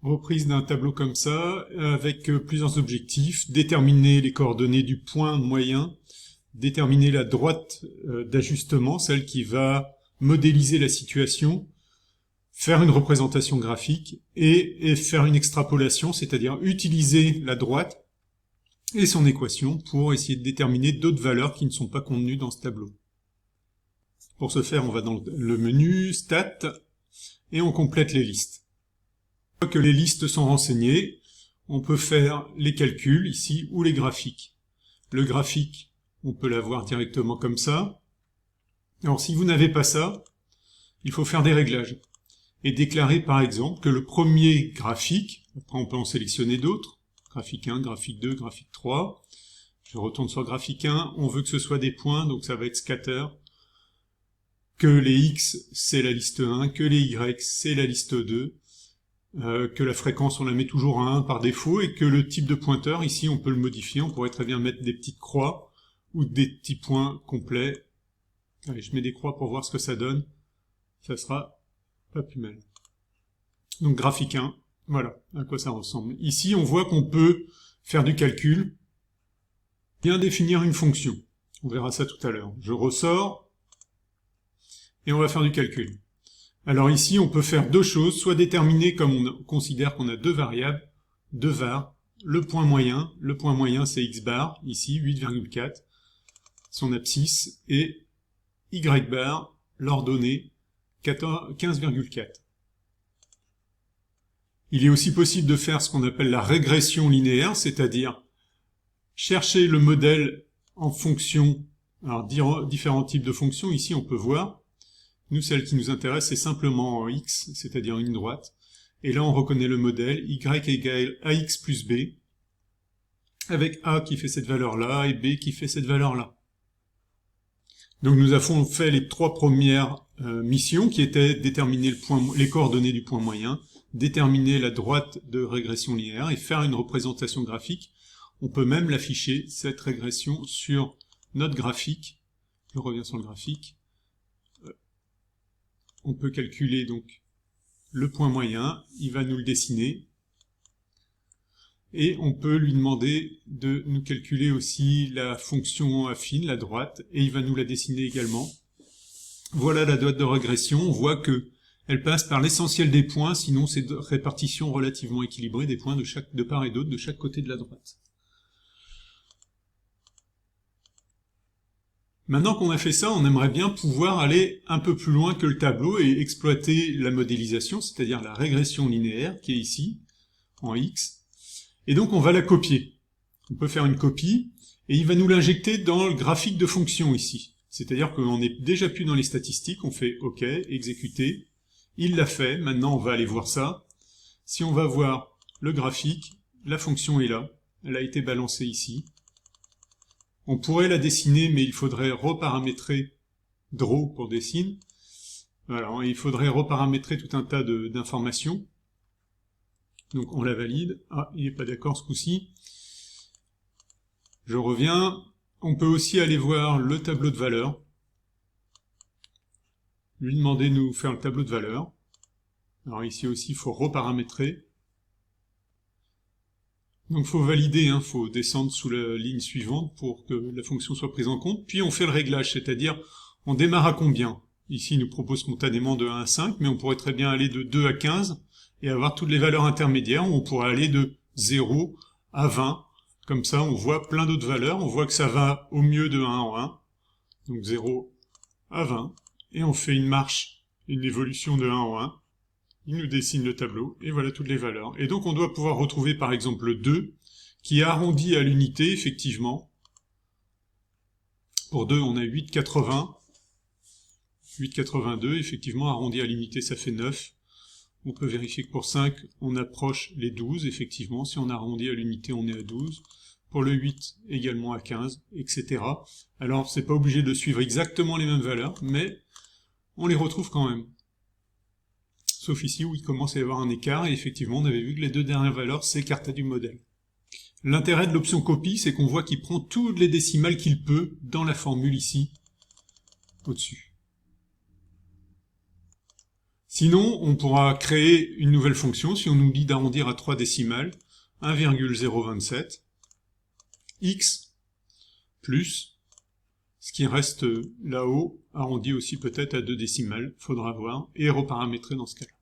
Reprise d'un tableau comme ça, avec plusieurs objectifs. Déterminer les coordonnées du point moyen, déterminer la droite d'ajustement, celle qui va modéliser la situation, faire une représentation graphique et faire une extrapolation, c'est-à-dire utiliser la droite et son équation pour essayer de déterminer d'autres valeurs qui ne sont pas contenues dans ce tableau. Pour ce faire, on va dans le menu Stat et on complète les listes. Une fois que les listes sont renseignées, on peut faire les calculs ici ou les graphiques. Le graphique, on peut l'avoir directement comme ça. Alors si vous n'avez pas ça, il faut faire des réglages et déclarer par exemple que le premier graphique, après on peut en sélectionner d'autres, graphique 1, graphique 2, graphique 3, je retourne sur graphique 1, on veut que ce soit des points, donc ça va être scatter, que les X c'est la liste 1, que les Y c'est la liste 2, que la fréquence on la met toujours à 1 par défaut, et que le type de pointeur, ici on peut le modifier, on pourrait très bien mettre des petites croix ou des petits points complets. Allez, je mets des croix pour voir ce que ça donne, ça sera pas plus mal. Donc graphique 1, voilà à quoi ça ressemble. Ici on voit qu'on peut faire du calcul, bien définir une fonction. On verra ça tout à l'heure. Je ressors, et on va faire du calcul. Alors ici on peut faire deux choses, soit déterminer comme on considère qu'on a deux variables, deux var, le point moyen c'est x bar, ici 8,4, son abscisse, et y bar, l'ordonnée 15,4. Il est aussi possible de faire ce qu'on appelle la régression linéaire, c'est-à-dire chercher le modèle en fonction, alors différents types de fonctions, ici on peut voir, nous celle qui nous intéresse c'est simplement en x, c'est-à-dire une droite, et là on reconnaît le modèle, y égale ax plus b, avec a qui fait cette valeur-là et b qui fait cette valeur-là. Donc nous avons fait les trois premières missions qui étaient déterminer les coordonnées du point moyen, déterminer la droite de régression linéaire et faire une représentation graphique. On peut même l'afficher, cette régression, sur notre graphique. Je reviens sur le graphique. On peut calculer donc le point moyen, il va nous le dessiner. Et on peut lui demander de nous calculer aussi la fonction affine, la droite, et il va nous la dessiner également. Voilà la droite de régression, on voit que elle passe par l'essentiel des points, sinon c'est une répartition relativement équilibrée des points de part et d'autre, de chaque côté de la droite. Maintenant qu'on a fait ça, on aimerait bien pouvoir aller un peu plus loin que le tableau et exploiter la modélisation, c'est-à-dire la régression linéaire qui est ici, en X. Et donc on va la copier. On peut faire une copie, et il va nous l'injecter dans le graphique de fonction ici. C'est-à-dire qu'on n'est déjà plus dans les statistiques, on fait OK, exécuter. Il l'a fait, maintenant on va aller voir ça. Si on va voir le graphique, la fonction est là, elle a été balancée ici. On pourrait la dessiner, mais il faudrait reparamétrer draw pour dessine. Voilà, il faudrait reparamétrer tout un tas d'informations. Donc on la valide. Ah, il n'est pas d'accord ce coup-ci. Je reviens. On peut aussi aller voir le tableau de valeurs. Lui demander de nous faire le tableau de valeurs. Alors ici aussi, il faut reparamétrer. Donc il faut valider, il faut descendre sous la ligne suivante pour que la fonction soit prise en compte. Puis on fait le réglage, c'est-à-dire on démarre à combien? Ici il nous propose spontanément de 1 à 5, mais on pourrait très bien aller de 2 à 15 et avoir toutes les valeurs intermédiaires, où on pourrait aller de 0 à 20. Comme ça on voit plein d'autres valeurs, on voit que ça va au mieux de 1 en 1, donc 0 à 20, et on fait une marche, une évolution de 1 en 1. Il nous dessine le tableau, et voilà toutes les valeurs. Et donc on doit pouvoir retrouver par exemple le 2, qui est arrondi à l'unité, effectivement. Pour 2, on a 8,80. 8,82, effectivement, arrondi à l'unité, ça fait 9. On peut vérifier que pour 5, on approche les 12, effectivement. Si on arrondit à l'unité, on est à 12. Pour le 8, également à 15, etc. Alors, c'est pas obligé de suivre exactement les mêmes valeurs, mais on les retrouve quand même. Sauf ici où il commence à y avoir un écart, et effectivement on avait vu que les deux dernières valeurs s'écartaient du modèle. L'intérêt de l'option copie, c'est qu'on voit qu'il prend toutes les décimales qu'il peut dans la formule ici, au-dessus. Sinon, on pourra créer une nouvelle fonction si on nous dit d'arrondir à 3 décimales, 1,027, x plus ce qui reste là-haut, arrondi aussi peut-être à 2 décimales, faudra voir, et reparamétrer dans ce cas-là.